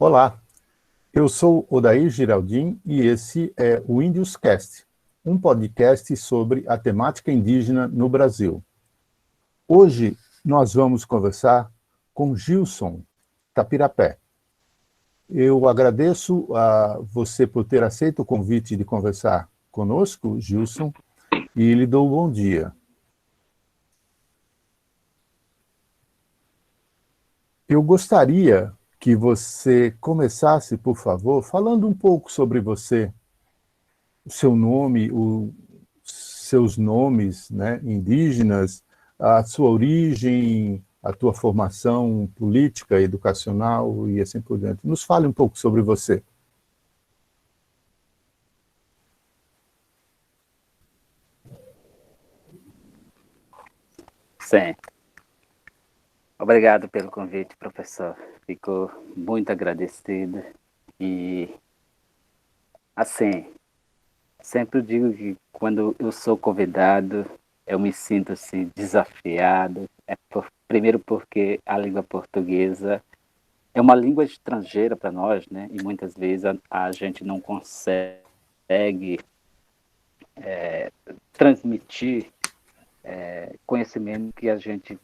Olá, eu sou Odair Giraldin e esse é o Índios Cast, um podcast sobre a temática indígena no Brasil. Hoje nós vamos conversar com Gilson Tapirapé. Eu agradeço a você por ter aceito o convite de conversar conosco, Gilson, e lhe dou um bom dia. Eu gostaria que você começasse, por favor, falando um pouco sobre você, o seu nome, os seus nomes, né, indígenas, a sua origem, a tua formação política, educacional e assim por diante. Nos fale um pouco sobre você. Sim. Obrigado pelo convite, professor. Fico muito agradecido. E, assim, sempre digo que quando eu sou convidado, eu me sinto assim, desafiado. Primeiro porque a língua portuguesa é uma língua estrangeira para nós, né? E muitas vezes a gente não consegue transmitir conhecimento que a gente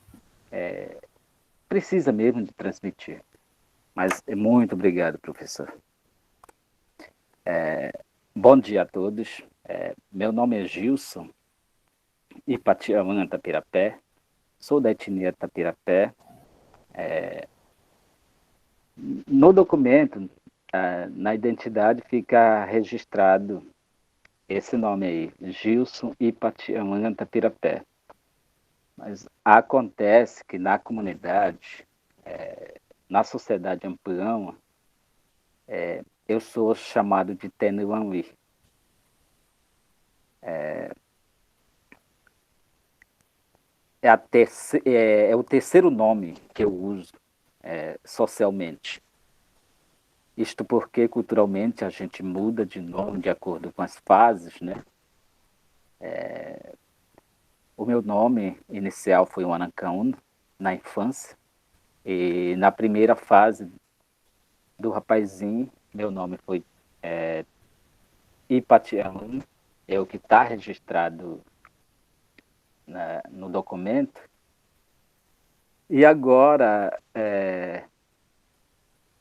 precisa mesmo de transmitir. Mas muito obrigado, professor. Bom dia a todos. Meu nome é Gilson Ipatiaman Tapirapé. Sou da etnia Tapirapé. No documento, na identidade, fica registrado esse nome aí, Gilson Ipatiaman Tapirapé. Mas acontece que na comunidade, na sociedade amplã, eu sou chamado de Tenuanui. É o terceiro nome que eu uso socialmente. Isto porque culturalmente a gente muda de nome de acordo com as fases, né? O meu nome inicial foi o Anacaun, na infância, e na primeira fase do rapazinho, meu nome foi Ipatiaun, é o que está registrado no documento. E agora,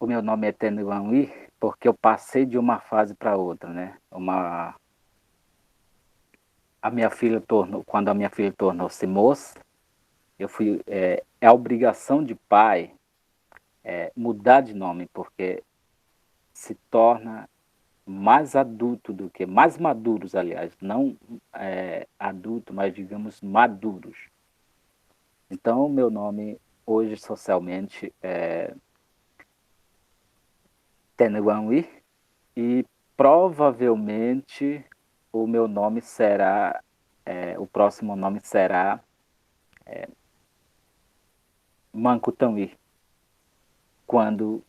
o meu nome é Tenuanui, porque eu passei de uma fase para outra, né? Quando a minha filha tornou-se moça, é a obrigação de pai mudar de nome, porque se torna mais adulto mais maduros, aliás, não adulto, mas digamos maduros. Então, o meu nome hoje socialmente é Tenuanui e provavelmente o meu nome será, o próximo nome será Mancutanui, quando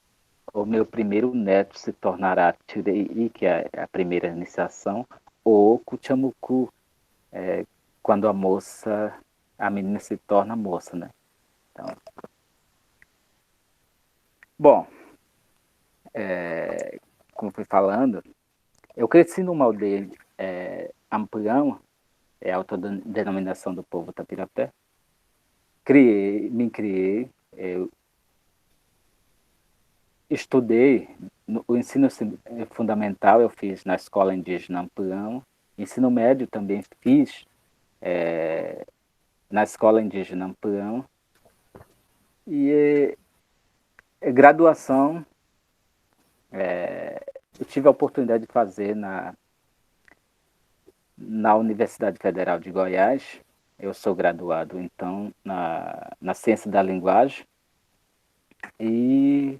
o meu primeiro neto se tornará Tirei, que é a primeira iniciação, ou Kuchamuku, quando a menina se torna moça, né? Então, bom, como fui falando, eu cresci numa aldeia Amplião, é a autodenominação do povo Tapirapé. Me criei, eu estudei, o ensino fundamental eu fiz na escola indígena Amplião, ensino médio também fiz na escola indígena Amplião, e graduação eu tive a oportunidade de fazer na Universidade Federal de Goiás. Eu sou graduado, então, na ciência da linguagem, e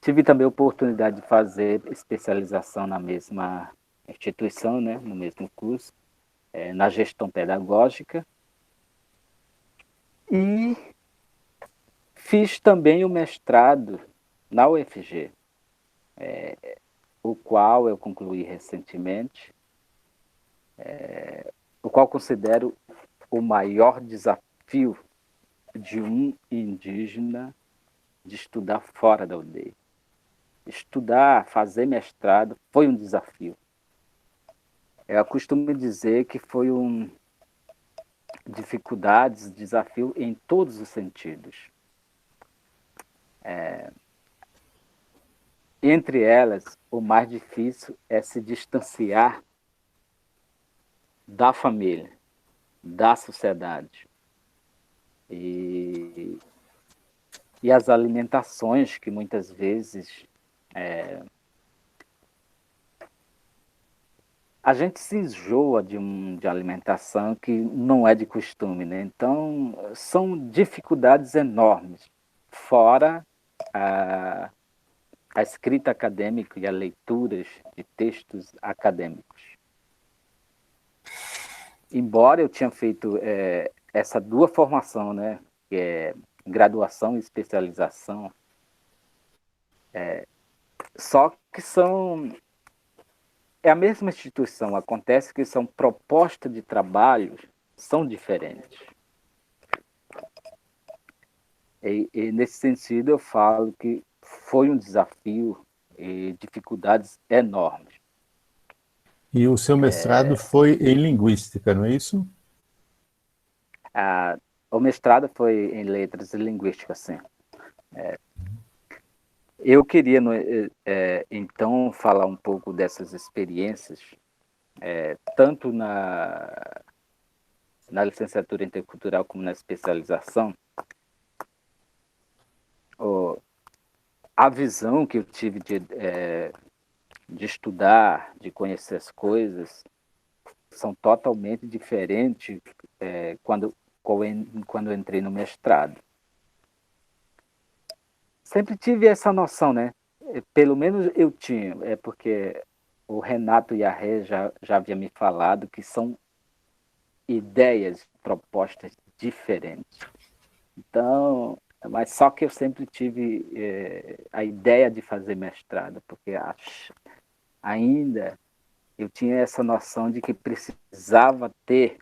tive também a oportunidade de fazer especialização na mesma instituição, né, no mesmo curso, na gestão pedagógica, e fiz também o mestrado na UFG, o qual eu concluí recentemente, o qual considero o maior desafio de um indígena de estudar fora da aldeia. estudar, fazer mestrado foi um desafio. Eu costumo dizer que foi dificuldades, desafio em todos os sentidos. Entre elas, o mais difícil é se distanciar da família, da sociedade. E as alimentações que muitas vezes a gente se enjoa de alimentação que não é de costume, né? Então, são dificuldades enormes, fora a escrita acadêmica e a leituras de textos acadêmicos. Embora eu tinha feito essa duas formação, né, que é graduação e especialização, só que é a mesma instituição, acontece que são propostas de trabalho são diferentes. E nesse sentido eu falo que foi um desafio e dificuldades enormes. E o seu mestrado foi em linguística, não é isso? O mestrado foi em letras e linguística, sim. Eu queria, então, falar um pouco dessas experiências, tanto na licenciatura intercultural como na especialização. A visão que eu tive de estudar, de conhecer as coisas, são totalmente diferentes quando eu entrei no mestrado. Sempre tive essa noção, né? Pelo menos eu tinha, porque o Renato e a Rê já havia me falado que são ideias, propostas diferentes. Então, mas só que eu sempre tive a ideia de fazer mestrado, porque ainda eu tinha essa noção de que precisava ter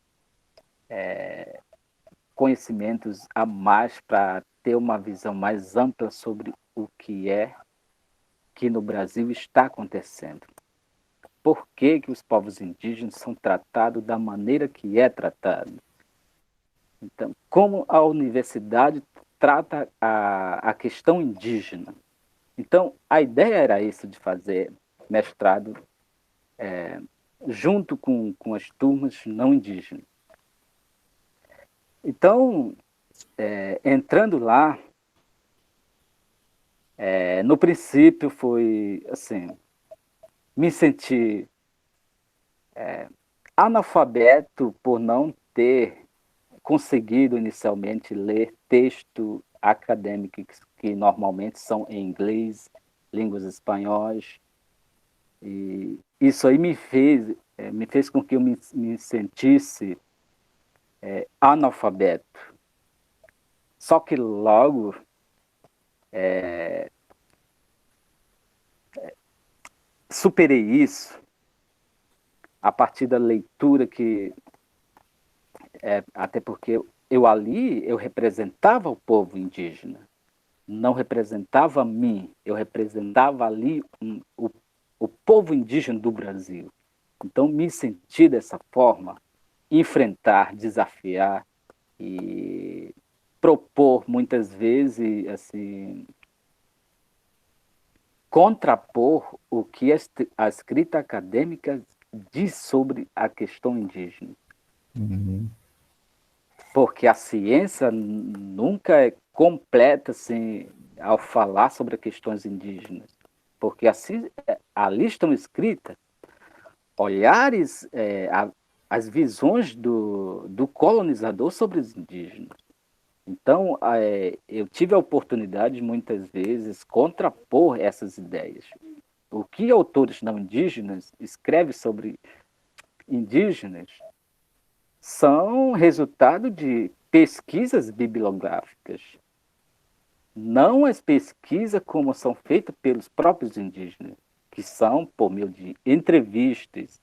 conhecimentos a mais para ter uma visão mais ampla sobre o que no Brasil está acontecendo. Por que os povos indígenas são tratados da maneira que é tratado? Então, como a universidade trata a questão indígena? Então, a ideia era isso, de fazer mestrado junto com as turmas não indígenas. Então, entrando lá, no princípio foi assim, me senti analfabeto por não ter conseguido inicialmente ler texto acadêmico que normalmente são em inglês, línguas espanhóis. E isso aí me fez com que eu me sentisse analfabeto. Só que logo superei isso a partir da leitura até porque eu representava o povo indígena, não representava a mim, eu representava ali o povo indígena do Brasil. Então me senti dessa forma, enfrentar, desafiar e propor muitas vezes assim, contrapor o que a escrita acadêmica diz sobre a questão indígena. Uhum. Porque a ciência nunca é completa assim, ao falar sobre questões indígenas. Porque assim, ali estão escritas olhares, as visões do colonizador sobre os indígenas. Então, eu tive a oportunidade, muitas vezes, contrapor essas ideias. O que autores não indígenas escrevem sobre indígenas são resultado de pesquisas bibliográficas, não as pesquisas como são feitas pelos próprios indígenas, que são por meio de entrevistas,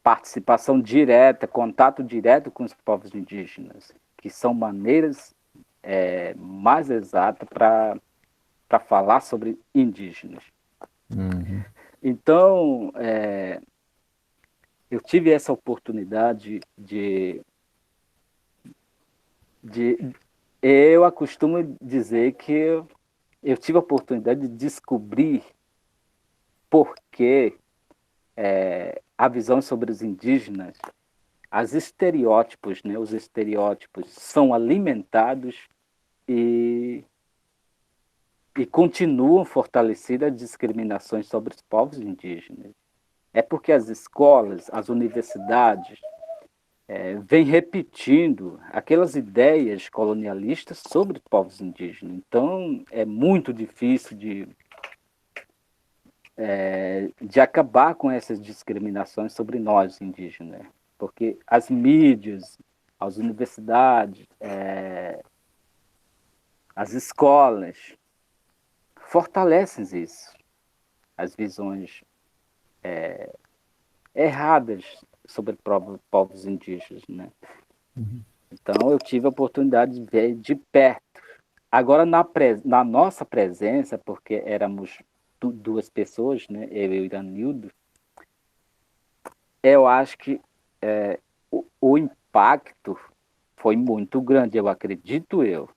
participação direta, contato direto com os povos indígenas, que são maneiras mais exata para falar sobre indígenas. Uhum. Então, eu tive essa oportunidade de eu acostumo dizer que eu tive a oportunidade de descobrir por que a visão sobre os indígenas, os estereótipos são alimentados e, e continuam fortalecidas as discriminações sobre os povos indígenas. É porque as escolas, as universidades, vêm repetindo aquelas ideias colonialistas sobre os povos indígenas. Então, é muito difícil de acabar com essas discriminações sobre nós indígenas, porque as mídias, as universidades, as escolas fortalecem isso, as visões erradas sobre povos indígenas, né? Uhum. Então eu tive a oportunidade de ver de perto. Agora na nossa presença, porque éramos duas pessoas, né? Eu e o Iranildo, eu acho que o impacto foi muito grande, eu acredito eu.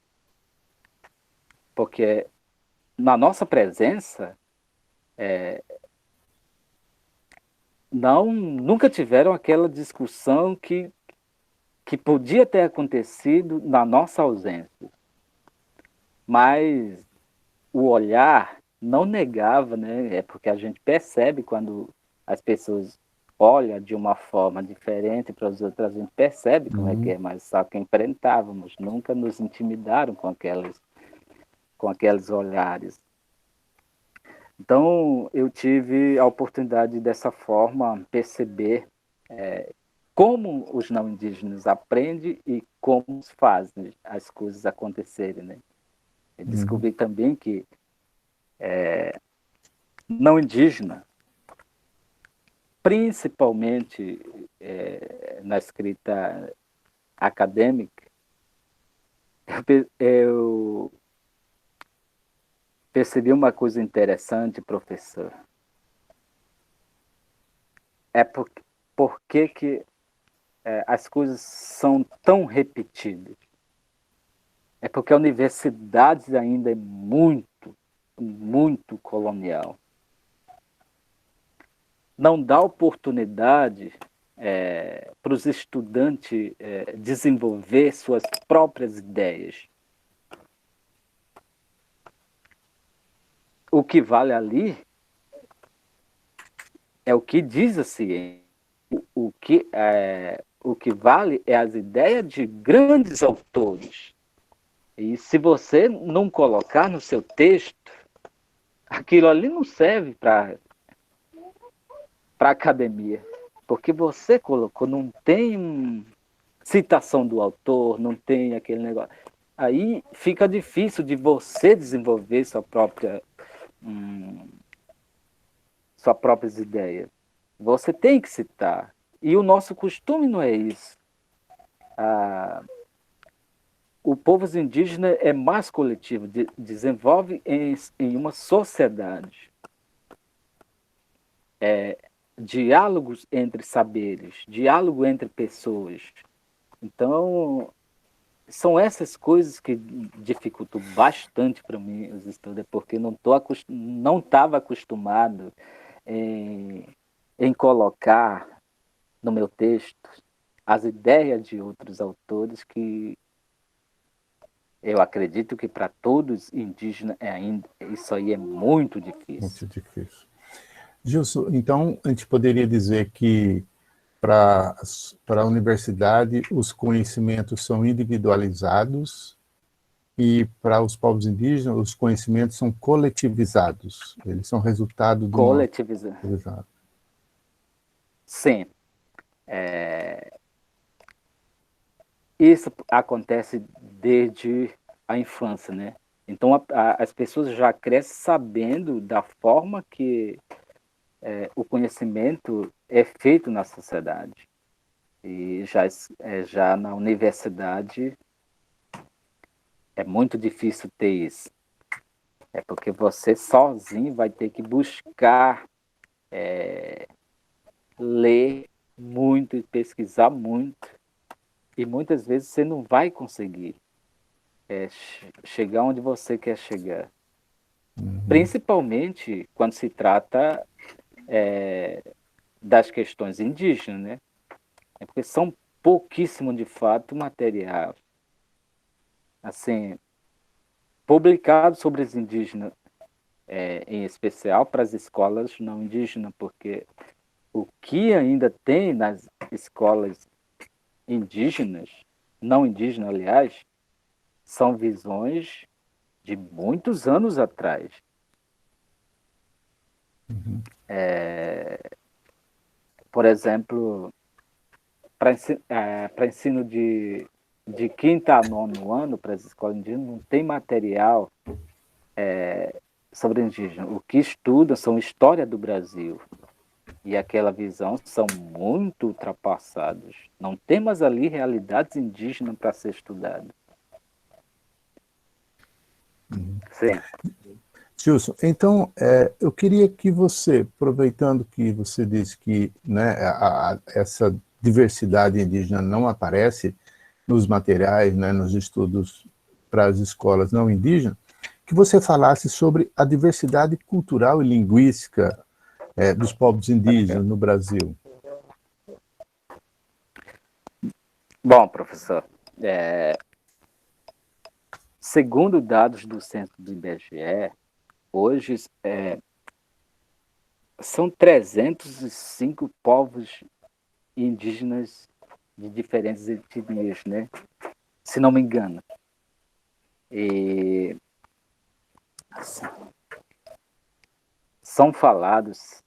Porque na nossa presença, nunca tiveram aquela discussão que podia ter acontecido na nossa ausência. Mas o olhar não negava, né? É porque a gente percebe quando as pessoas olham de uma forma diferente para as outras, a gente percebe como é que Uhum. é, mas só que enfrentávamos, nunca nos intimidaram com aqueles olhares. Então, eu tive a oportunidade, dessa forma, perceber como os não indígenas aprendem e como fazem as coisas acontecerem, né? Eu Uhum. descobri também que não indígena, principalmente na escrita acadêmica, eu percebi uma coisa interessante, professor. É por que as coisas são tão repetidas. É porque a universidade ainda é muito, muito colonial. Não dá oportunidade para os estudantes desenvolver suas próprias ideias. O que vale ali é o que diz a ciência. O que vale é as ideias de grandes autores. E se você não colocar no seu texto, aquilo ali não serve para academia. Porque você colocou, não tem citação do autor, não tem aquele negócio. Aí fica difícil de você desenvolver suas próprias ideias. Você tem que citar. E o nosso costume não é isso. O povo indígena é mais coletivo, desenvolve em uma sociedade diálogos entre saberes, diálogo entre pessoas. Então, são essas coisas que dificultam bastante para mim os estudos, porque não estava acostumado em, em colocar no meu texto as ideias de outros autores que eu acredito que para todos indígenas ainda isso aí é muito difícil. Muito difícil. Gilson, então a gente poderia dizer que para a universidade os conhecimentos são individualizados e para os povos indígenas os conhecimentos são coletivizados. Eles são resultado de uma... Coletivizar. Exato. Sim. Isso acontece desde a infância, né? Então as pessoas já crescem sabendo da forma que o conhecimento é feito na sociedade. E já na universidade É muito difícil ter isso. É porque você sozinho vai ter que buscar ler muito e pesquisar muito. E muitas vezes você não vai conseguir chegar onde você quer chegar. Uhum, Principalmente quando se trata das questões indígenas, né? É porque são pouquíssimo de fato material assim publicado sobre os indígenas, em especial para as escolas não indígenas, porque o que ainda tem nas escolas indígenas, não indígenas, aliás, são visões de muitos anos atrás. uhum, Por exemplo, para ensino de quinta a nono ano, para as escolas indígenas, não tem material sobre indígena. O que estuda são história do Brasil. E aquela visão são muito ultrapassados. Não temos ali realidades indígenas para ser estudadas. uhum. Sim, Gilson, então, eu queria que você, aproveitando que você disse que, né, essa diversidade indígena não aparece nos materiais, né, nos estudos para as escolas não indígenas, que você falasse sobre a diversidade cultural e linguística dos povos indígenas no Brasil. bom, professor, segundo dados do censo do IBGE, hoje são 305 povos indígenas de diferentes etnias, né? Se não me engano. E são falados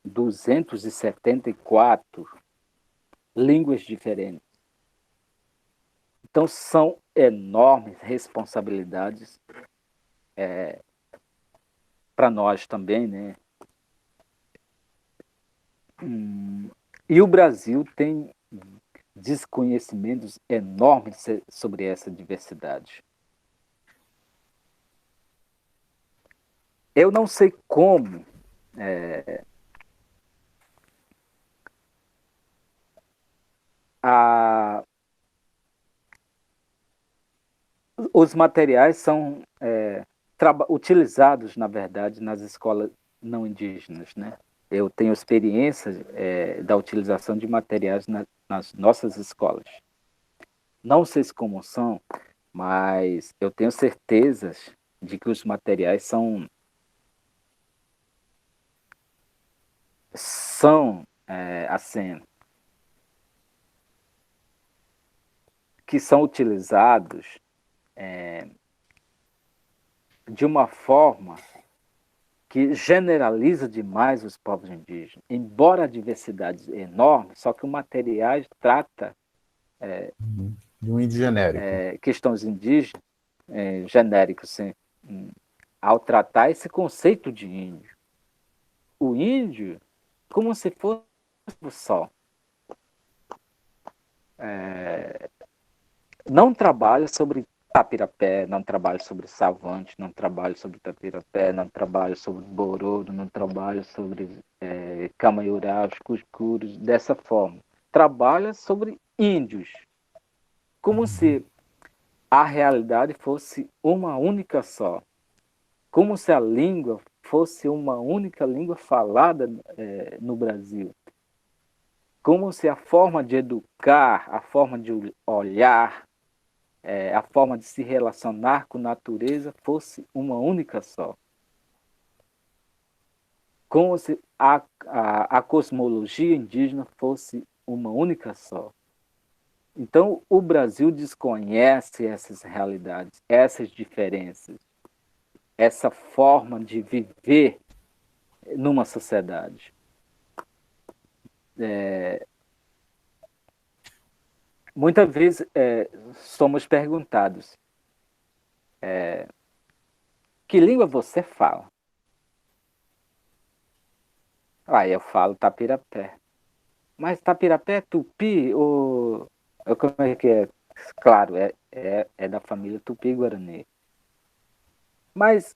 274 línguas diferentes. Então, são enormes responsabilidades para nós também, né? E o Brasil tem desconhecimentos enormes sobre essa diversidade. Eu não sei como a, os materiais são utilizados, na verdade, nas escolas não indígenas, né? Eu tenho experiência da utilização de materiais nas nossas escolas. Não sei se como são, mas eu tenho certezas de que os materiais são assim, que são utilizados de uma forma que generaliza demais os povos indígenas. Embora a diversidade é enorme, só que o material trata Uhum. De um índio genérico. questões indígenas genéricas, assim, ao tratar esse conceito de índio. O índio, como se fosse o sol, não trabalha sobre tapirapé, não trabalha sobre savante, não trabalha sobre tapirapé, não trabalha sobre bororo, não trabalha sobre camaiurá, os cuscurus, dessa forma. Trabalha sobre índios, como se a realidade fosse uma única só, como se a língua fosse uma única língua falada no Brasil, como se a forma de educar, a forma de olhar, a forma de se relacionar com a natureza fosse uma única só. Como se a cosmologia indígena fosse uma única só. Então, o Brasil desconhece essas realidades, essas diferenças, essa forma de viver numa sociedade. Muitas vezes somos perguntados: que língua você fala? Ah, eu falo tapirapé. Mas tapirapé é tupi ou como é que é? claro, é da família Tupi-Guarani. Mas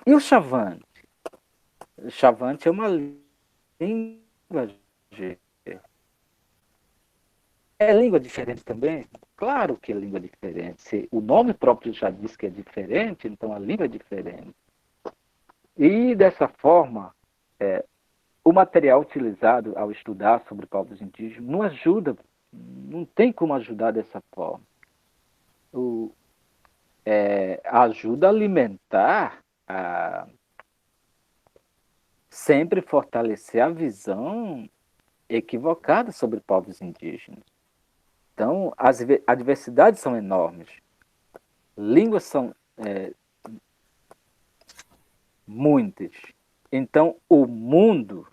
e o Chavante? O Chavante é uma língua. É língua diferente também? Claro que é língua diferente. O nome próprio já diz que é diferente, então a língua é diferente. E dessa forma, o material utilizado ao estudar sobre povos indígenas não ajuda, não tem como ajudar dessa forma. Ajuda a alimentar, sempre fortalecer a visão equivocada sobre povos indígenas. Então, as adversidades são enormes. Línguas são muitas. Então, o mundo,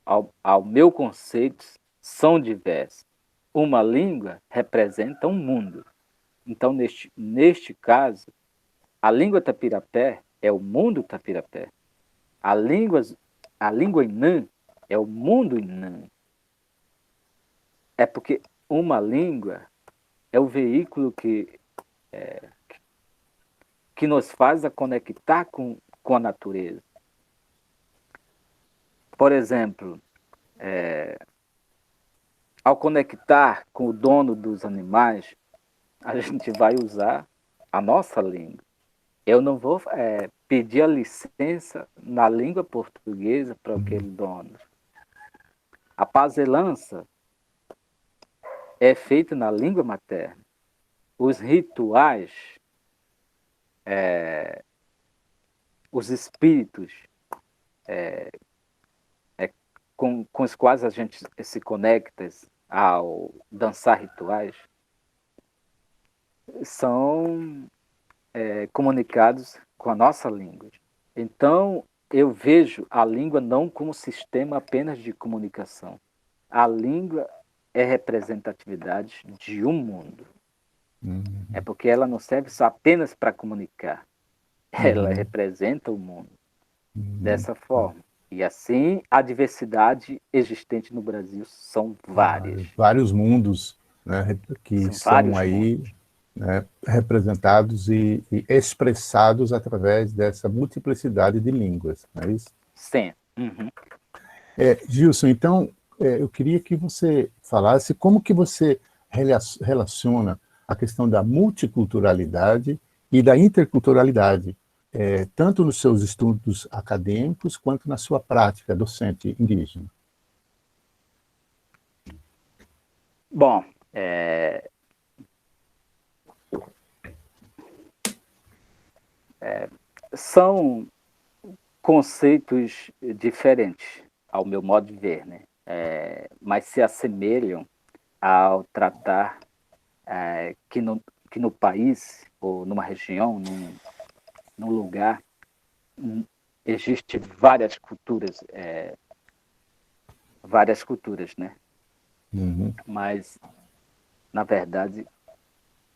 ao meu conceito, são diversos. Uma língua representa um mundo. Então, neste caso, a língua tapirapé é o mundo tapirapé. A língua Inã é o mundo Inã. É porque uma língua é o veículo que nos faz a conectar com a natureza. Por exemplo, ao conectar com o dono dos animais, a gente vai usar a nossa língua. Eu não vou pedir a licença na língua portuguesa para aquele dono. A pazelança é feita na língua materna. Os rituais, os espíritos com os quais a gente se conecta ao dançar rituais, são comunicados com a nossa língua. Então, eu vejo a língua não como sistema apenas de comunicação. A língua é representatividade de um mundo. É porque ela não serve só apenas para comunicar. Ela representa o mundo dessa forma. E assim, a diversidade existente no Brasil são várias. Vários mundos, né, que são aí, né, representados e expressados através dessa multiplicidade de línguas, não é isso? Sim. Uhum. Gilson, então, eu queria que você falasse como que você relaciona a questão da multiculturalidade e da interculturalidade, tanto nos seus estudos acadêmicos quanto na sua prática docente indígena. Bom, são conceitos diferentes, ao meu modo de ver, né? Mas se assemelham ao tratar que no país, ou numa região, num lugar, existem várias culturas, né? Uhum. Mas, na verdade,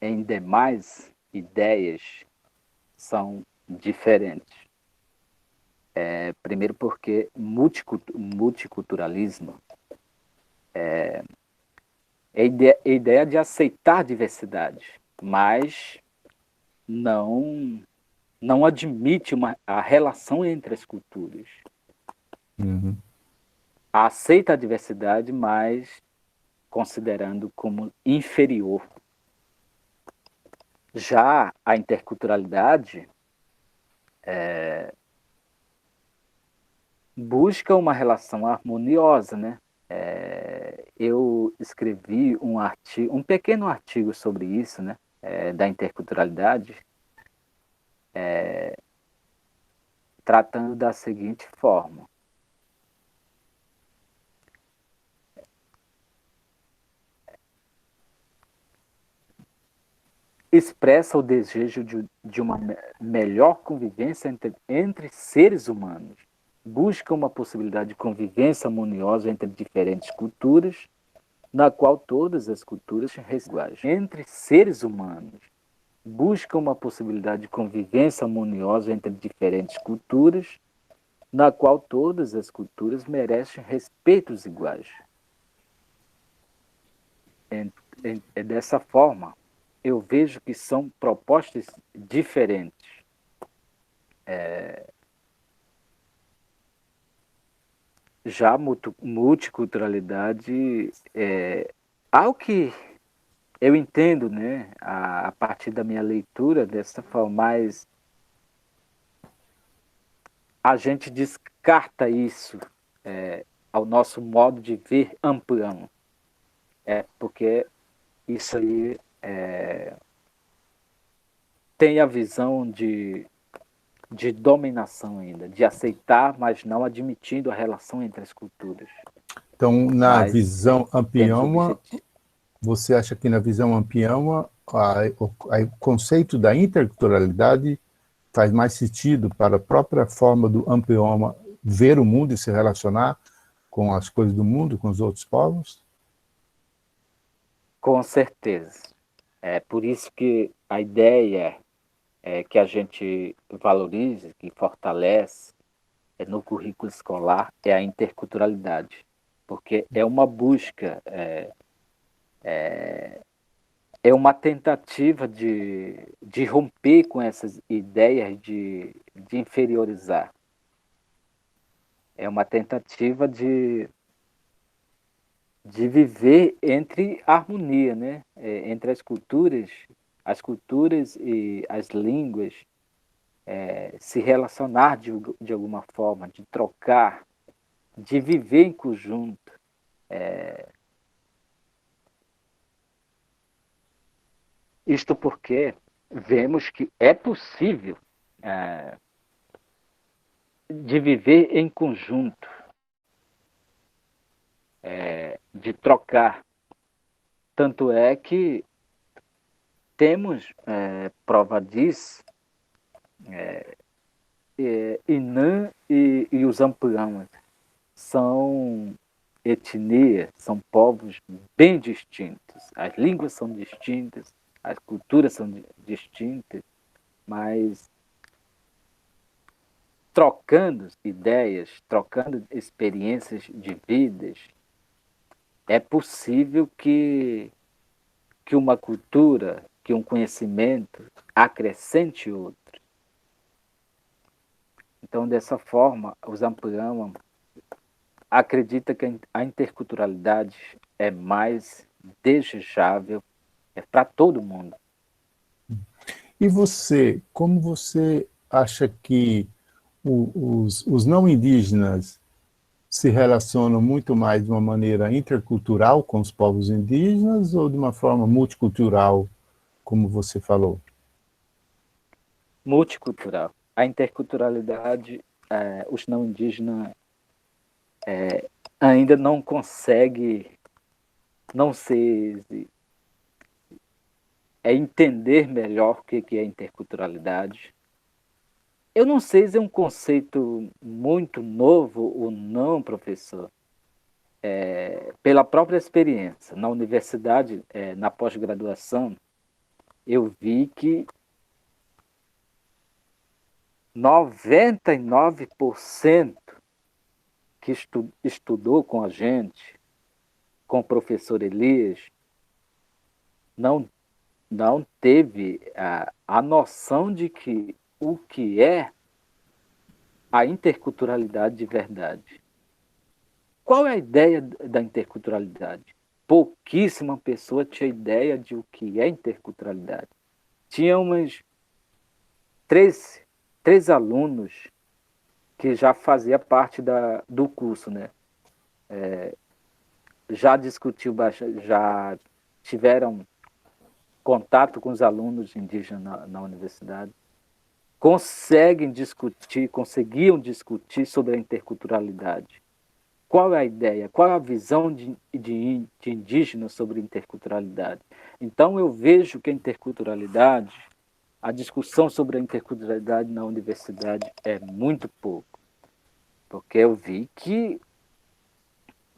em demais ideias são diferentes. Primeiro porque multiculturalismo é a ideia de aceitar diversidade, mas não admite a relação entre as culturas. Uhum. Aceita a diversidade, mas considerando como inferior. Já a interculturalidade busca uma relação harmoniosa, né? Eu escrevi um pequeno artigo sobre isso, né? Da interculturalidade, tratando da seguinte forma. Expressa o desejo de uma melhor convivência entre seres humanos. Busca uma possibilidade de convivência harmoniosa entre diferentes culturas, na qual todas as culturas são iguais. Entre seres humanos, busca uma possibilidade de convivência harmoniosa entre diferentes culturas, na qual todas as culturas merecem respeitos iguais. É dessa forma eu vejo que são propostas diferentes. Já a multiculturalidade é algo que eu entendo, né, a partir da minha leitura dessa forma, mas a gente descarta isso ao nosso modo de ver amplão. Porque isso aí tem a visão de dominação ainda, de aceitar, mas não admitindo a relação entre as culturas. Então, na Mas visão temos ampliama, objetivo. você acha que na visão ampliama, o conceito da interculturalidade faz mais sentido para a própria forma do amplioma ver o mundo e se relacionar com as coisas do mundo, com os outros povos? Com certeza. É por isso que a ideia é que a gente valorize, que fortalece no currículo escolar é a interculturalidade, porque é uma busca, é uma tentativa de romper com essas ideias de inferiorizar. É uma tentativa de viver entre harmonia, né? Entre as culturas e as línguas, se relacionar de alguma forma, de trocar, de viver em conjunto. Isto porque vemos que é possível de viver em conjunto, de trocar. Tanto é que temos prova disso, Inã e os Ampulamas são etnias, são povos bem distintos. As línguas são distintas, as culturas são distintas, mas trocando ideias, trocando experiências de vidas, é possível que uma cultura, que um conhecimento acrescente outro. Então, dessa forma, os Ampuyama acreditam que a interculturalidade é mais desejável para todo mundo. E você, como você acha que os não indígenas se relacionam muito mais de uma maneira intercultural com os povos indígenas ou de uma forma multicultural, como você falou? Multicultural. A interculturalidade, os não indígenas ainda não conseguem não ser entender melhor o que é interculturalidade. Eu não sei se é um conceito muito novo ou não, professor. Pela própria experiência, na universidade, na pós-graduação, eu vi que 99% que estudou com a gente, com o professor Elias, não, não teve a noção de que o que é a interculturalidade de verdade. Qual é a ideia da interculturalidade? Pouquíssima pessoa tinha ideia de o que é interculturalidade. Tinha umas três alunos que já fazia parte do curso, né? Já discutiu, já tiveram contato com os alunos indígenas na universidade, conseguiam discutir sobre a interculturalidade. Qual é a ideia? Qual é a visão de indígenas sobre interculturalidade? Então, eu vejo que a interculturalidade, a discussão sobre a interculturalidade na universidade é muito pouco, porque eu vi que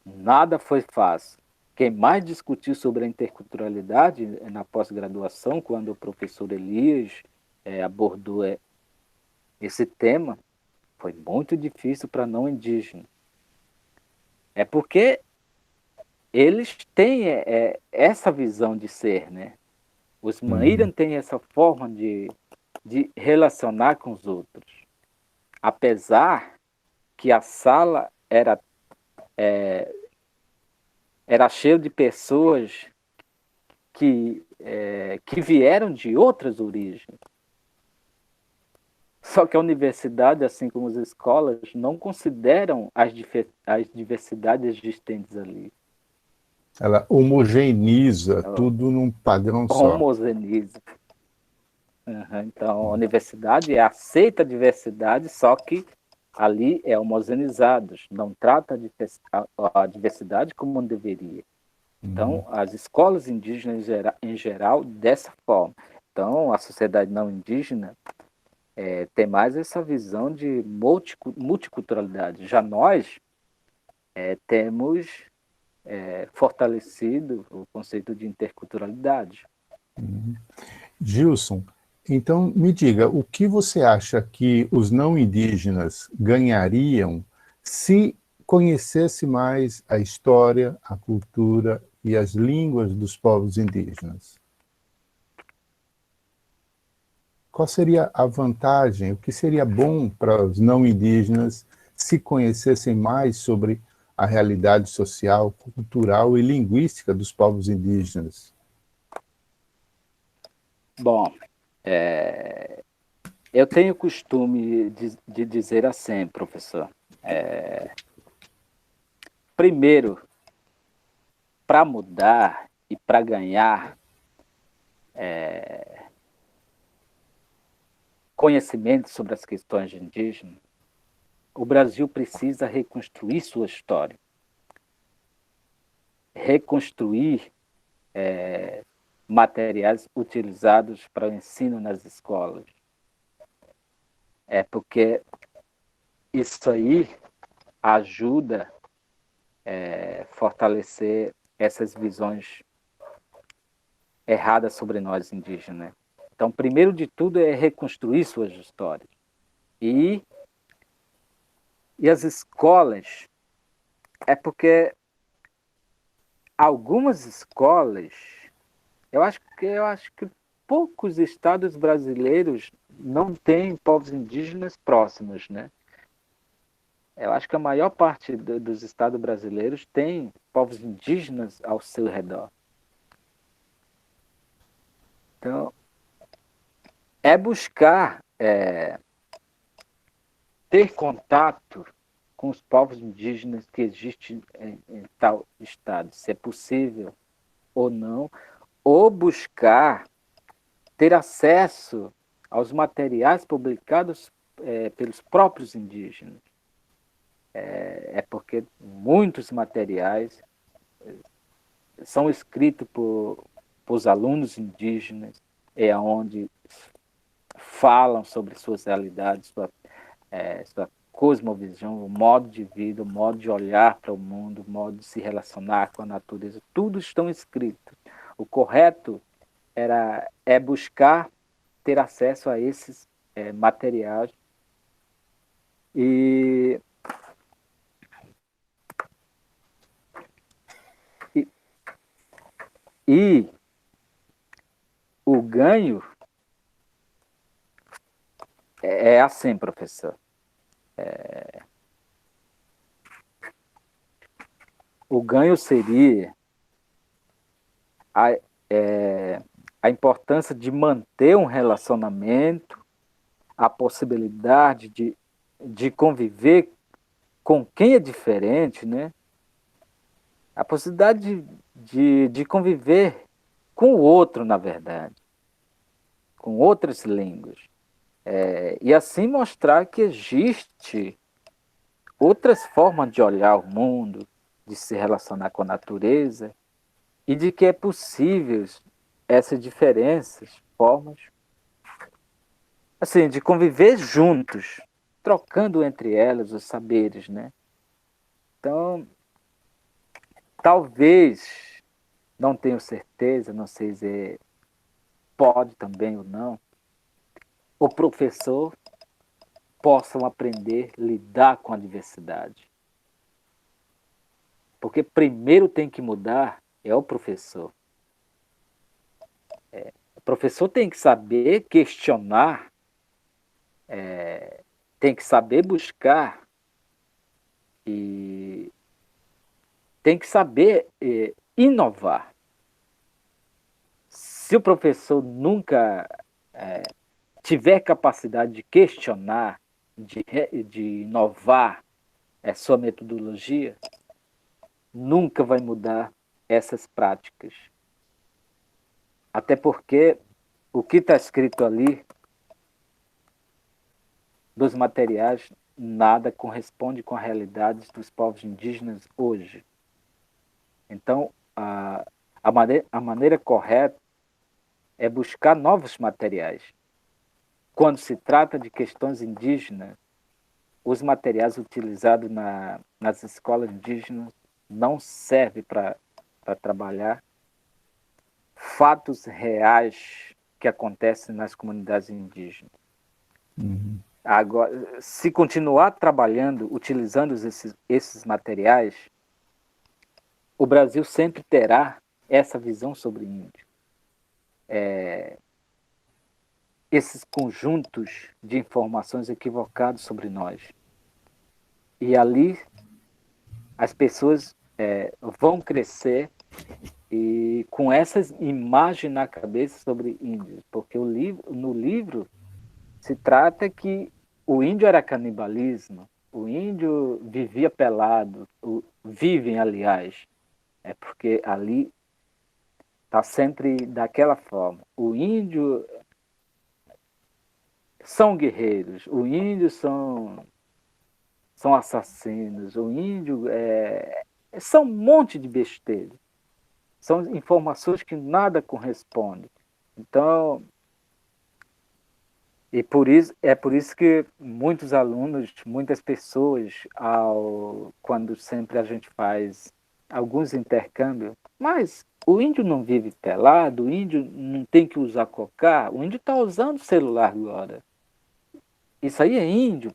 nada foi fácil. Quem mais discutiu sobre a interculturalidade na pós-graduação, quando o professor Elias abordou esse tema, foi muito difícil para não indígenas. É porque eles têm essa visão de ser, né? Os Mairan têm essa forma de relacionar com os outros. Apesar que a sala era cheia de pessoas que vieram de outras origens. Só que a universidade, assim como as escolas, não consideram as diversidades existentes ali. Ela homogeneiza tudo num padrão só. Homogeneiza. Então, a universidade aceita a diversidade, só que ali é homogeneizados, não trata a diversidade como deveria. Então, as escolas indígenas em geral, dessa forma. Então, a sociedade não indígena tem mais essa visão de multiculturalidade. Já nós temos fortalecido o conceito de interculturalidade. Gilson, então me diga, o que você acha que os não indígenas ganhariam se conhecesse mais a história, a cultura e as línguas dos povos indígenas? Qual seria a vantagem, o que seria bom para os não indígenas se conhecessem mais sobre a realidade social, cultural e linguística dos povos indígenas? Bom, eu tenho o costume de dizer assim, professor. Primeiro, para mudar e para ganhar conhecimento sobre as questões indígenas, o Brasil precisa reconstruir sua história. Reconstruir materiais utilizados para o ensino nas escolas. Porque isso aí ajuda a fortalecer essas visões erradas sobre nós indígenas. Então, primeiro de tudo é reconstruir suas histórias. E as escolas, porque algumas escolas, eu acho que poucos estados brasileiros não têm povos indígenas próximos, né? Eu acho que a maior parte dos estados brasileiros tem povos indígenas ao seu redor. Então, é buscar ter contato com os povos indígenas que existem em tal estado, se é possível ou não, ou buscar ter acesso aos materiais publicados pelos próprios indígenas. Porque muitos materiais são escritos por os alunos indígenas, onde falam sobre suas realidades, sua cosmovisão, o modo de vida, o modo de olhar para o mundo, o modo de se relacionar com a natureza, tudo estão escrito. O correto é buscar ter acesso a esses materiais e o ganho é assim, professor. O ganho seria a importância de manter um relacionamento, a possibilidade de conviver com quem é diferente, né? A possibilidade de conviver com o outro, na verdade, com outras línguas. E assim mostrar que existe outras formas de olhar o mundo, de se relacionar com a natureza, e de que é possível essas diferenças, formas, assim, de conviver juntos, trocando entre elas os saberes, né? Então, talvez, não tenho certeza, não sei se pode também ou não, o professor possam aprender a lidar com a diversidade. Porque primeiro tem que mudar é o professor. O professor tem que saber questionar, tem que saber buscar e tem que saber inovar. Se o professor nunca tiver capacidade de questionar, de inovar sua metodologia, nunca vai mudar essas práticas. Até porque o que está escrito ali dos materiais nada corresponde com a realidade dos povos indígenas hoje. Então, a maneira correta é buscar novos materiais. Quando se trata de questões indígenas, os materiais utilizados nas escolas indígenas não servem para trabalhar fatos reais que acontecem nas comunidades indígenas. Uhum. Agora, se continuar trabalhando, utilizando esses materiais, o Brasil sempre terá essa visão sobre índio. Esses conjuntos de informações equivocadas sobre nós. E ali as pessoas vão crescer e com essas imagens na cabeça sobre índios, porque no livro se trata que o índio era canibalismo, o índio vivia pelado, vivem, aliás, porque ali está sempre daquela forma. O índio são guerreiros, o índio são assassinos, o índio são um monte de besteira. São informações que nada correspondem. Então, é por isso que muitos alunos, muitas pessoas, quando sempre a gente faz alguns intercâmbios, mas o índio não vive pelado, o índio não tem que usar cocá, o índio está usando celular agora. Isso aí é índio.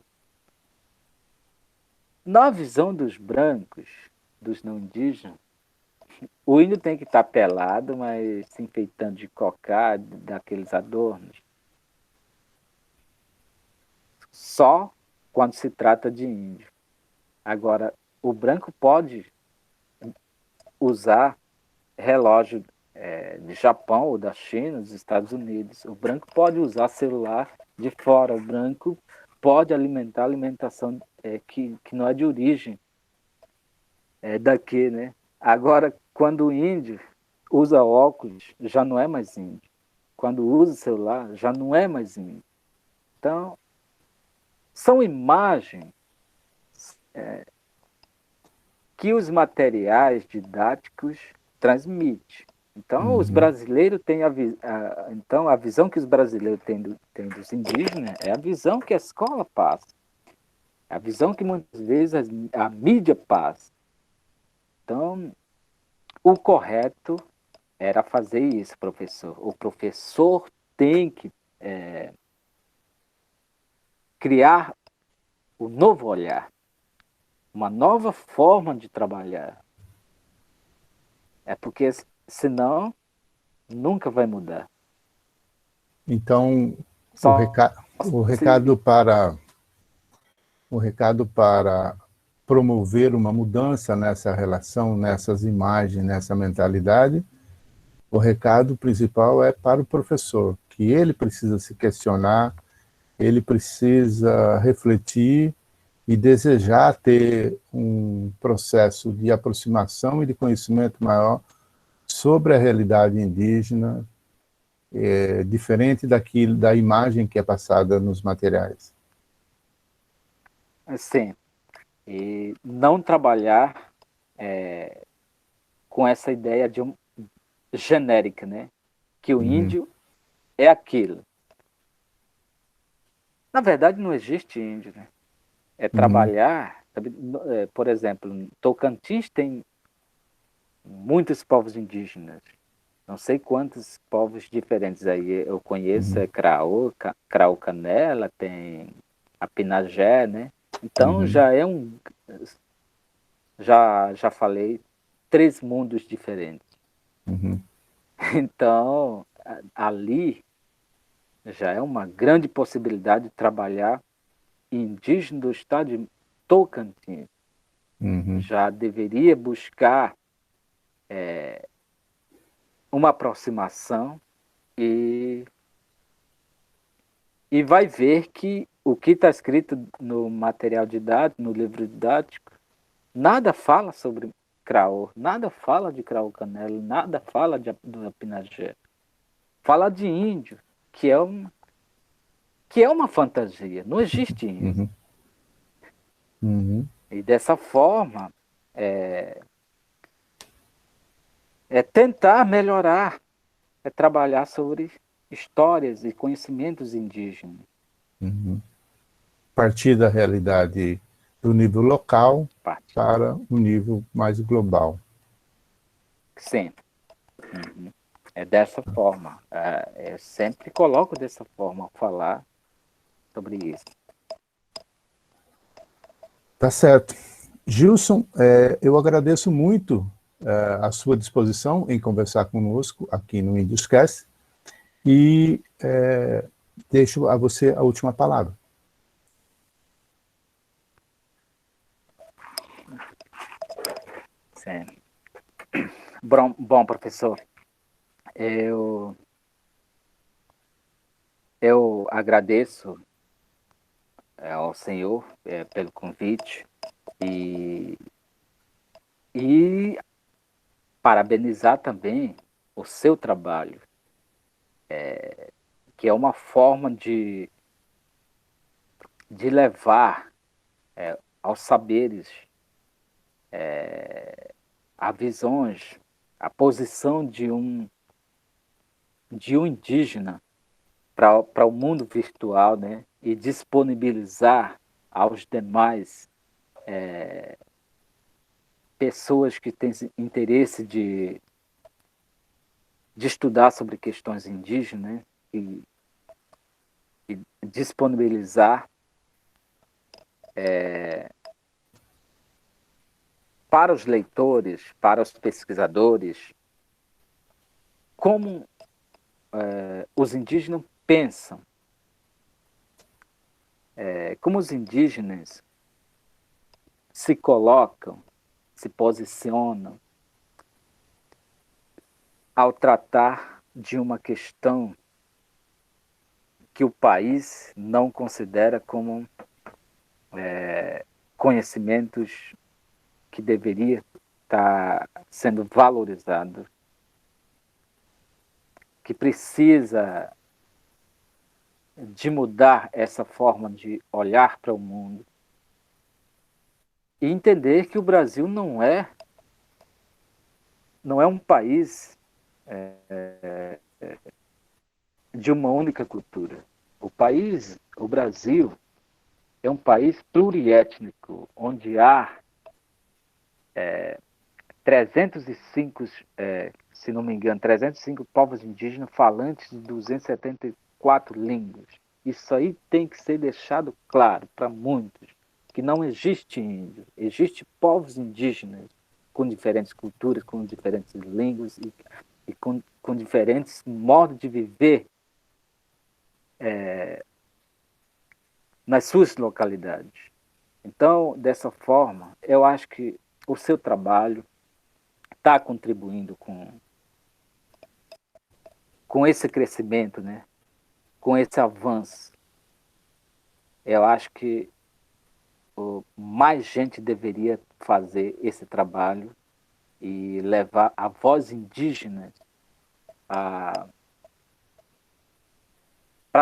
Na visão dos brancos, dos não indígenas, o índio tem que estar pelado, mas se enfeitando de cocá, daqueles adornos. Só quando se trata de índio. Agora, o branco pode usar relógio de Japão ou da China, dos Estados Unidos. O branco pode usar celular de fora. O branco pode alimentar alimentação que não é de origem daqui, né? Agora, quando o índio usa óculos, já não é mais índio. Quando usa celular, já não é mais índio. Então, são imagens que os materiais didáticos transmitem. Então, os brasileiros têm então, a visão que os brasileiros têm dos indígenas é a visão que a escola passa. É a visão que muitas vezes a mídia passa. Então, o correto era fazer isso, professor. O professor tem que criar um novo olhar, uma nova forma de trabalhar. É porque, senão, nunca vai mudar. Então, Só o se recado para promover uma mudança nessa relação, nessas imagens, nessa mentalidade, o recado principal é para o professor, que ele precisa se questionar, ele precisa refletir e desejar ter um processo de aproximação e de conhecimento maior sobre a realidade indígena, diferente da imagem que é passada nos materiais. sim, e não trabalhar com essa ideia genérica, né? Que o índio é aquilo. Na verdade, não existe índio, né? É trabalhar, por exemplo, Tocantins tem muitos povos indígenas. Não sei quantos povos diferentes aí eu conheço, Craô Canela, tem a Pinagé, né? Então já é já falei, 3 mundos diferentes. Então, ali já é uma grande possibilidade de trabalhar indígena do estado de Tocantins. Já deveria buscar uma aproximação e vai ver que o que está escrito no material didático, no livro didático, nada fala sobre Craô, nada fala de Craô Canelo, nada fala do Apinagé. Fala de índio, que é uma fantasia, não existe índio. E dessa forma, é tentar melhorar, é trabalhar sobre histórias e conhecimentos indígenas. Partir da realidade do nível local para um nível mais global. Sim. É dessa forma. Eu sempre coloco dessa forma, falar sobre isso. Tá certo. Gilson, eu agradeço muito a sua disposição em conversar conosco aqui no Indioscast e deixo a você a última palavra. Sim. Bom, professor, eu agradeço ao senhor pelo convite e parabenizar também o seu trabalho, que é uma forma de levar aos saberes, a visões, a posição de um indígena para o mundo virtual, né? E disponibilizar aos demais pessoas que têm interesse de estudar sobre questões indígenas, né? E disponibilizar para os leitores, para os pesquisadores, como os indígenas pensam, como os indígenas se colocam, se posicionam ao tratar de uma questão que o país não considera como conhecimentos que deveria estar sendo valorizado, que precisa de mudar essa forma de olhar para o mundo e entender que o Brasil não é um país de uma única cultura. O Brasil, é um país pluriétnico, onde há 305, se não me engano, 305 povos indígenas falantes de 274 línguas. Isso aí tem que ser deixado claro para muitos, que não existe índio, existe povos indígenas com diferentes culturas, com diferentes línguas e com diferentes modos de viver nas suas localidades. Então, dessa forma, eu acho que o seu trabalho está contribuindo com esse crescimento, né? Com esse avanço. Eu acho que mais gente deveria fazer esse trabalho e levar a voz indígena para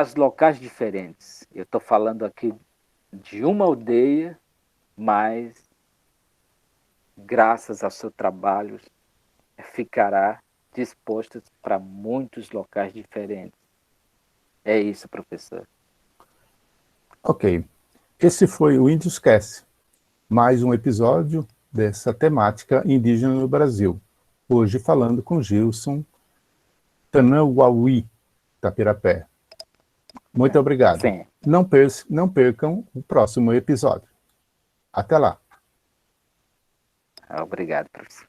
os locais diferentes. Eu estou falando aqui de uma aldeia, mas graças ao seu trabalho ficará disposta para muitos locais diferentes. É isso, professor. Ok. Esse foi o Indioscast, mais um episódio dessa temática indígena no Brasil. Hoje falando com Gilson Tanauauí, Tapirapé. Muito obrigado. Sim. Não percam o próximo episódio. Até lá. Obrigado, professor.